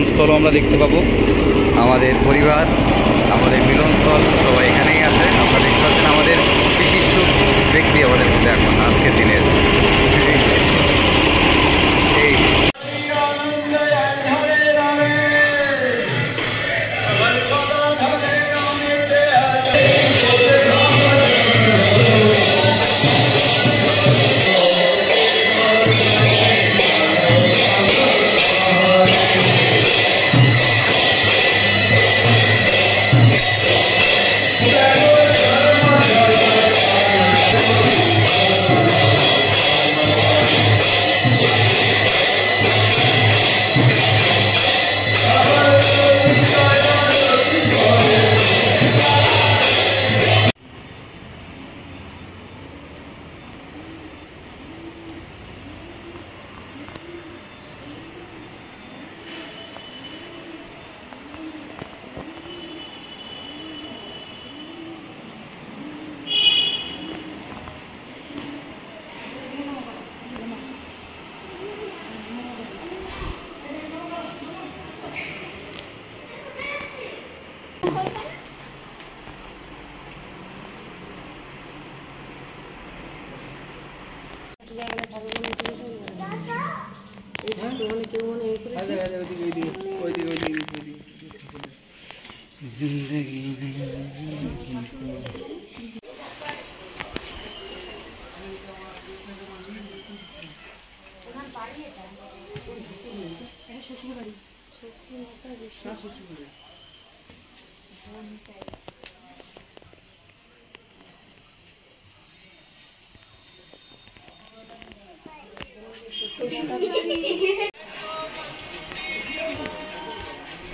মিলনস্থলও আমরা দেখতে পাবো। আমাদের পরিবার, আমাদের মিলনস্থল সবাই এখানেই আছে। আপনারা দেখতে পাচ্ছেন আমাদের বিশিষ্ট ব্যক্তি আমাদের মধ্যে এখন আজকের দিনের এই जिंदगी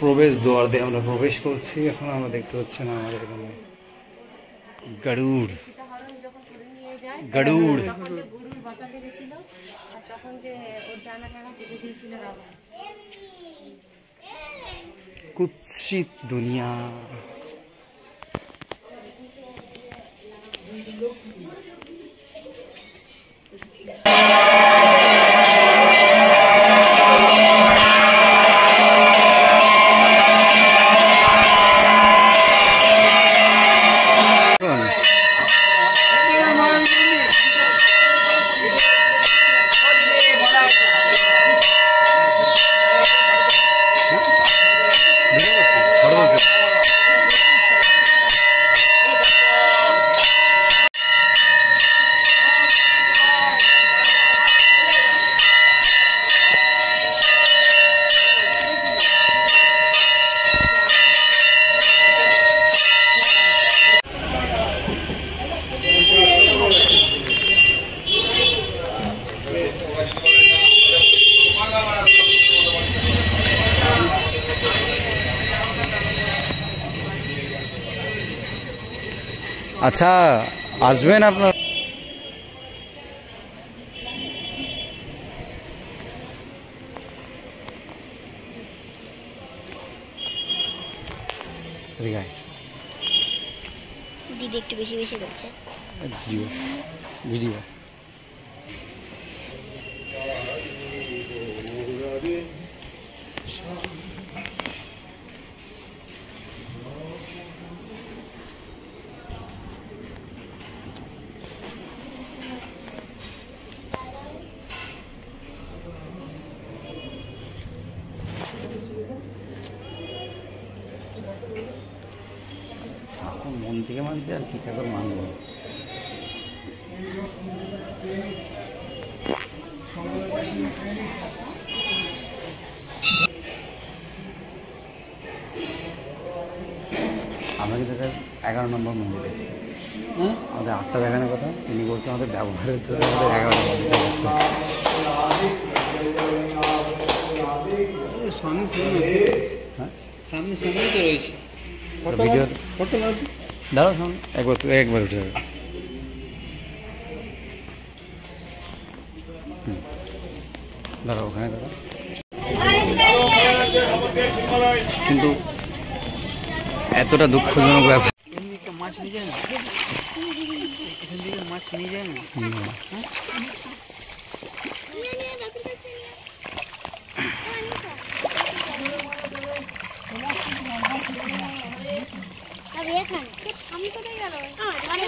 প্রবেশ দ্বার দিয়ে আমরা প্রবেশ করছি। এখন আমরা দেখতে পাচ্ছি না আমাদের এখানে গরুড় গরুড় কুৎসিত দুনিয়া। আচ্ছা, আসবেন আপনার? দিদি একটু বেশি বেশি করছে ভিডিও। মন থেকে মানছে আর কি ঠাকুর মানব। আমরা কিন্তু 11 নম্বর মন্দির দেখছি। আমাদের 8টা দেখানোর কথা, তিনি বলছে আমাদের ব্যবহারের জন্য আমাদের 11 নম্বর দিতে হচ্ছে। সামনে সামনেই তো রয়েছে ভিডিও দাঁড়াও, সামনে একবার উঠে যাবে। দাঁড়াও, ওখানে দাঁড়াও। কিন্তু এতটা দুঃখজনক ব্যাপার। মাছ নিয়ে যায় না, এখান থেকে মাছ নিয়ে যায় না। আমি এখানে আমি কোথায় গেল মানে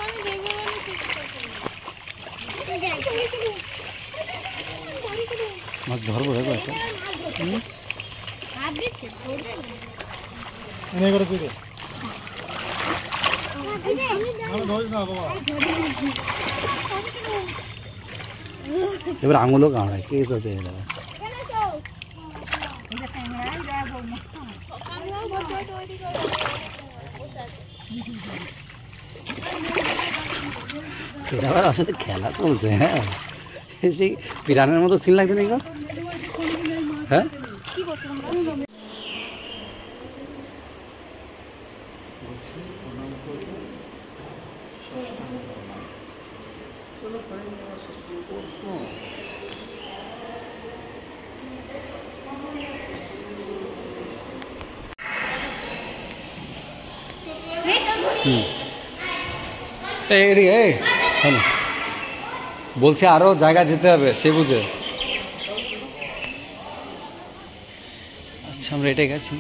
আমি দেখবো বলে কিছু করছি না। মাছ ধরবো দেখো একটা হাত দিচ্ছে ধরবে না এনে করে দিবে দিদি আমি ধরিস না বাবা এবার আঙুলও কামড়ায় কেস আছে এটা এটা আবার আসলে খেলা চলছে। হ্যাঁ সেই পিরানের মতো সিন লাগছে না এগুলো। হ্যাঁ এদিকে এই হ্যাঁ বলছি আরো জায়গা যেতে হবে সে বুঝে। আচ্ছা আমরা এটাই গেছি।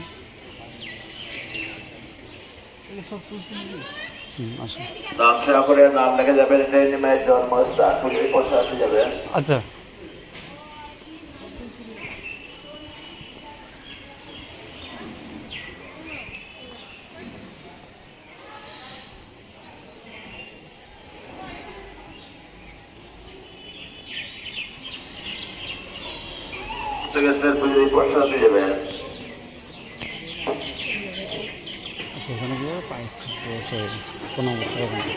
আসুন নাম করে নাম লেখা যাবে নিমায়ের জন্মস্থান পুলিশ পৌঁছাতে যাবে। আচ্ছা পুলিশ পৌঁছাতে যাবে। আচ্ছা এখানে গিয়ে পাইছি কোনো অবস্থা হবে না।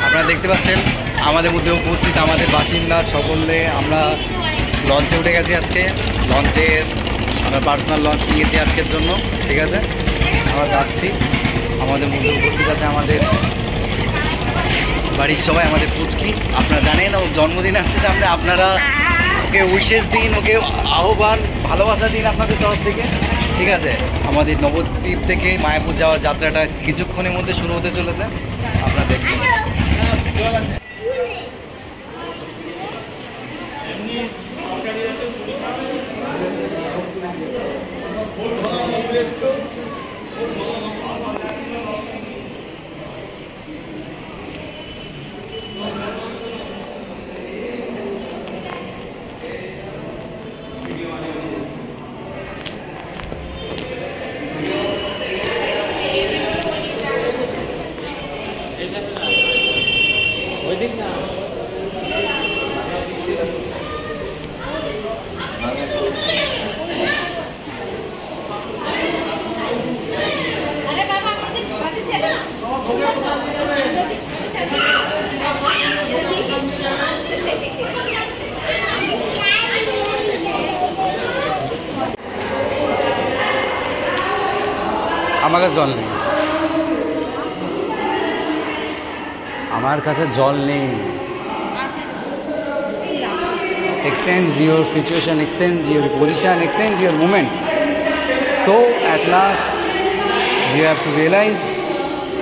আপনারা দেখতে পাচ্ছেন আমাদের মধ্যে উপস্থিত আমাদের বাসিন্দা সকলে আমরা লঞ্চে উঠে গেছি আজকে। লঞ্চের আমরা পার্সোনাল লঞ্চ নিয়েছি আজকের জন্য, ঠিক আছে। আমরা যাচ্ছি, আমাদের মধ্যে উপস্থিত আছে আমাদের বাড়ির সবাই, আমাদের পুচকি। আপনারা জানেন ও জন্মদিন আসছে সামনে, আপনারা ওকে উইশেস দিন, ওকে আহ্বান ভালোবাসা দিন আপনাদের তরফ থেকে, ঠিক আছে। আমাদের নবদ্বীপ থেকে মায়াপুর যাওয়ার যাত্রাটা কিছুক্ষণের মধ্যে শুরু হতে চলেছে, আপনারা দেখছেন। আমার কাছে জল নেই, আমার কাছে জল নেই। Exchange your situation, exchange your position, exchange your moment. So at last you have to realize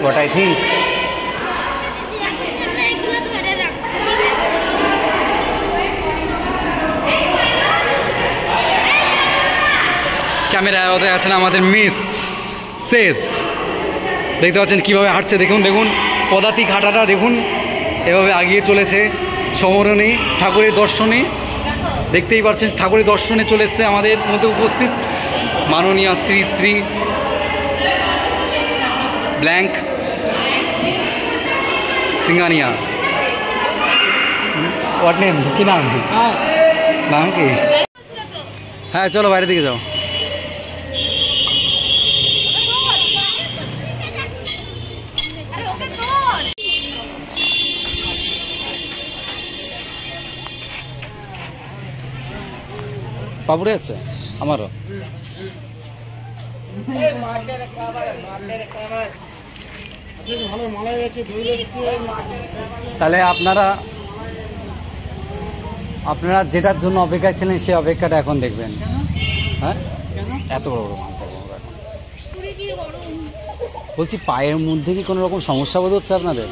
what I think. এগুলো ধরে রাখ। ক্যামেরায় ওদের আছেন আমাদের মিস শেষ, দেখতে পাচ্ছেন কীভাবে হাঁটছে, দেখুন দেখুন পদাতিক হাঁটাটা দেখুন, এভাবে এগিয়ে চলেছে সমরণে ঠাকুরের দর্শনে। দেখতেই পাচ্ছেন ঠাকুরের দর্শনে চলে এসছে আমাদের মধ্যে উপস্থিত মাননীয় Shri Shri blank Singhania. What name, কি নাম, নাম কি? হ্যাঁ চলো বাইরের দিকে যাও। পাপড়ে আছে আমারও। ভালো মালাই আছে, দই যাচ্ছে। তাহলে আপনারা যেটার জন্য অপেক্ষায় ছিলেন সেই অপেক্ষাটা এখন দেখবেন। হ্যাঁ এত বড় বড় মাছ দেখবো আমরা এখন। বলছি পায়ের মধ্যে কি কোনো রকম সমস্যা বোধ হচ্ছে আপনাদের?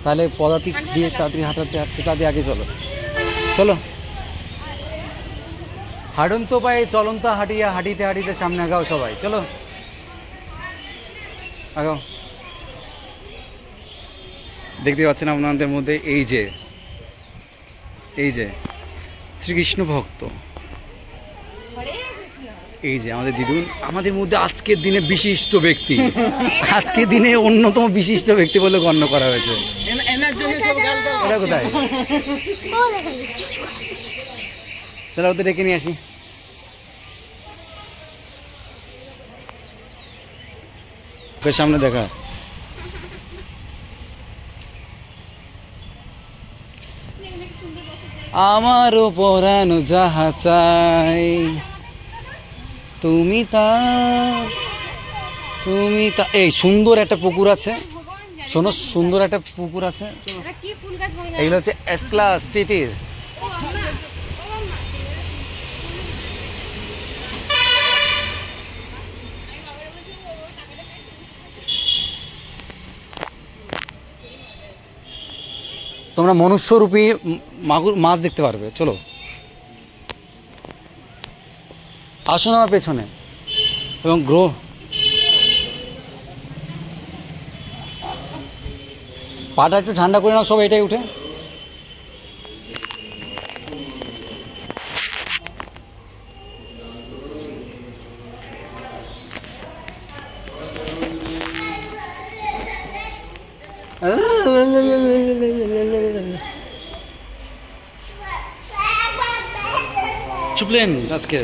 তাহলে পদাতিক দিয়ে তাড়াতাড়ি হাঁটাতে হাঁটতে তাড়াতাড়ি আগে চলো চলো হাঁটুন তো পায়ে চলন্ত হাঁটিয়া হাঁটিতে হাঁটিতে সামনে আগাও সবাই চলো আগাও। দেখতে পাচ্ছেন আপনাদের মধ্যে এই যে শ্রীকৃষ্ণ ভক্ত, এই যে আমাদের দিদুন, আমাদের মধ্যে আজকের দিনে বিশিষ্ট ব্যক্তি, আজকের দিনে অন্যতম বিশিষ্ট ব্যক্তি বলে গণ্য করা হয়েছে। এটা কোথায় তাহলে ওদের ডেকে নিয়ে আসি। সামনে দেখা আমারও পরানো যাহা চাই তুমি তা এই সুন্দর একটা পুকুর আছে, শোনো সুন্দর একটা পুকুর আছে, এগুলো হচ্ছে এস ক্লাস টিটির। তোমরা মনুষ্যরূপী মাগুর মাছ দেখতে পারবে, চলো আসুন আমার পেছনে। এবং গ্রহ পাটা একটু ঠান্ডা করে নাও সব, এটাই উঠে চুপলেন আজকে।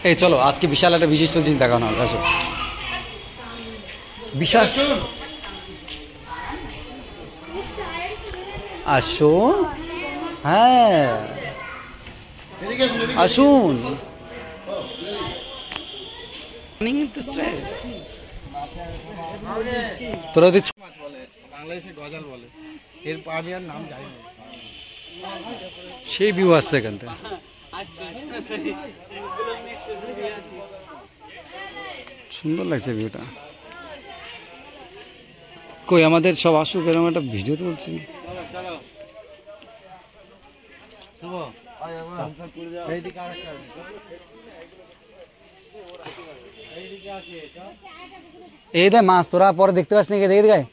এই চলো আজকে বিশাল একটা বিশিষ্ট জিনিস দেখানো হবে, আসো বিশ্বাস আসো, হ্যাঁ আসুন। তোরা বাংলাদেশে গজাল বলে, এর আমি আর নাম জানি না। সেই ভিউ আসছে এখান থেকে। সুন্দর লাগছে ভিউটা। কই আমাদের সব আসুক, এরকম একটা ভিডিও তুলছি। এই দে মাছ তোরা পরে দেখতে পাস নাকি, দেখে দেখায়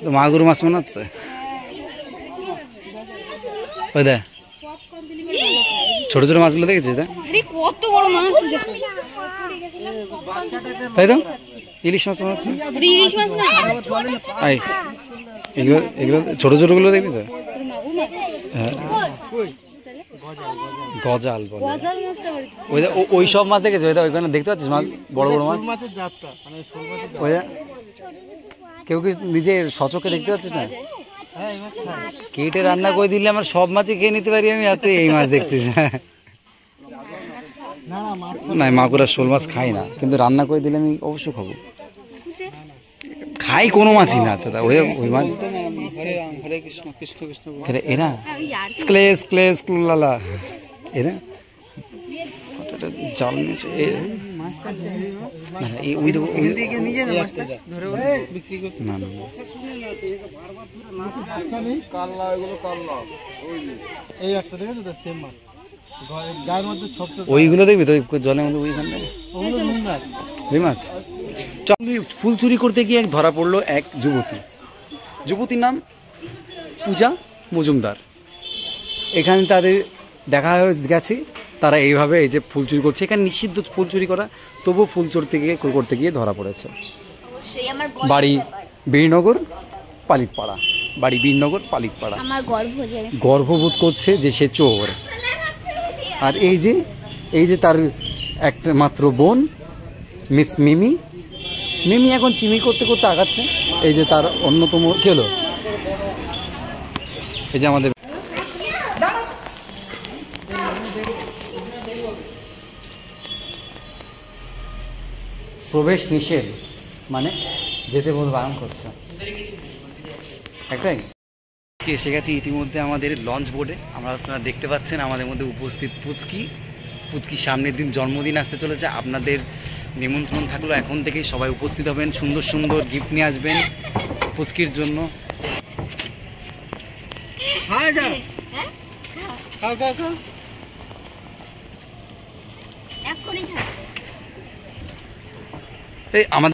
তো মাগুর মাছ মনে হচ্ছে। ওই দে ছোট ছোট মাছগুলো দেখেছিস, কত বড় মাছ, তাই তো ইলিশ মাছ মনে হচ্ছে। ইলিশ মাছ না, আই এগুলো এগুলো ছোট ছোট গুলো দেখবি তো, হ্যাঁ গজাল বলে। ওই ওই সব মাছ দেখেছি, ওই ওইখানে দেখতে পাচ্ছিস মাছ, বড় বড় মাছ। ওই কেউ কি নিজের সচক্ষে দেখতে পাচ্ছিস না, কেটে রান্না করে দিলে আমার সব মাছই খেয়ে নিতে পারি আমি, আর তুই এই মাছ দেখছিস। না মাগুর আর শোল মাছ খাই না, কিন্তু রান্না করে দিলে আমি অবশ্যই খাবো, খাই কোনো মাছই না। আচ্ছা ওই ওই মাছ এরা স্ক্লেস ক্লেস লালা এরা জাল নিয়েছে। না না ওইগুলো দেখবি তো জলের মধ্যে, ওইখানে ওই মাছ। ফুল চুরি করতে গিয়ে এক ধরা পড়লো এক যুবতীর নাম পূজা মজুমদার। এখানে তাদের দেখা হয়ে গেছে, তারা এইভাবে এই যে ফুল চুরি করছে, এখানে নিষিদ্ধ ফুল চুরি করা, তবুও ফুল চুরি করতে গিয়ে ধরা পড়েছে। বাড়ি বীরনগর পালিতপাড়া, বাড়ি বীরনগর পালিতপাড়া। গর্ববোধ করছে যে সে চোর। আর এই যে তার একটা মাত্র বোন মিস মিমি এখন চিমি করতে করতে আগাচ্ছে। এই যে তার অন্যতম কি হলো, এই যে আমাদের প্রবেশ নিষেধ, মানে যেতে বল বারণ করছে একটাই। এসে গেছি ইতিমধ্যে আমাদের লঞ্চ বোর্ডে। আপনারা দেখতে পাচ্ছেন আমাদের মধ্যে উপস্থিত পুচকি পুচকির সামনের দিন জন্মদিন আসতে চলেছে, আপনাদের নিমন্ত্রণ থাকলো এখন থেকেই সবাই উপস্থিত হবেন, সুন্দর সুন্দর গিফট নিয়ে আসবেন পুচকির জন্য। হ্যাঁ এক করে ছাড় এই আমাদের